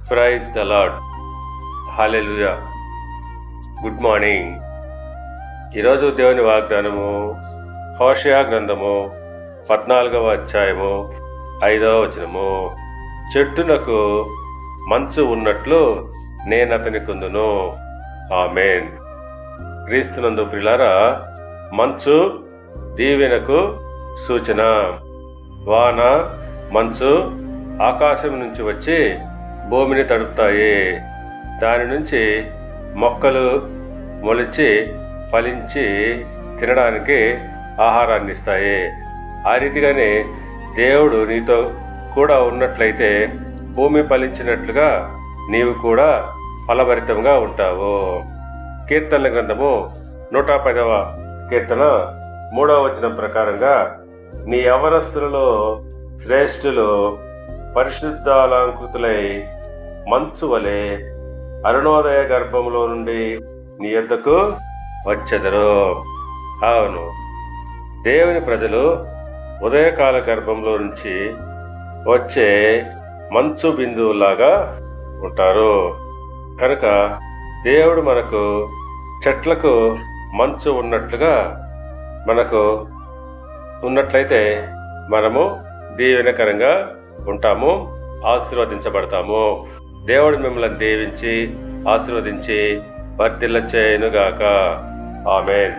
Praise the lord. Hallelujah. Good morning. ఈరోజు దేవుని వాగ్దానము హోషేయ గ్రంథము 14వ అధ్యాయము 5వ వచనము. చెట్టునకు మంచు ఉన్నట్లు నేనతని కుందును. ఆమేన్. క్రీస్తునందు ప్రియులారా, మంచు దీవెనకు సూచన. వాన, మంచు ఆకాశం నుంచి వచ్చి భూమిని తడుపుతాయి. దాని నుంచి మొక్కలు మొలిచి ఫలించి తినడానికి ఆహారాన్ని ఇస్తాయి. ఆ రీతిగానే దేవుడు నీతో కూడా ఉన్నట్లయితే భూమి ఫలించినట్లుగా నీవు కూడా ఫలభరితంగా ఉంటావు. కీర్తనల గ్రంథము 110వ కీర్తన 3వ వచనం ప్రకారంగా, నీ యవనస్తులలో శ్రేష్ఠులు పరిశుద్ధాలంకృతులై మంచు వలె అరుణోదయ గర్భంలో నుండి నీ యొద్దకు వచ్చెదరు. అవును, దేవుని ప్రజలు ఉదయకాల గర్భంలో నుంచి వచ్చే మంచు బిందువులాగా ఉంటారు. కనుక దేవుడు మనకు చెట్లకు మంచు ఉన్నట్లుగా మనకు ఉన్నట్లయితే మనము దీవెనకరంగా ఉంటాము, ఆశీర్వదించబడతాము. దేవుడు మిమ్మల్ని దీవించి ఆశీర్వదించి వర్ధిల్ల చేయునుగాక. ఆమేన్.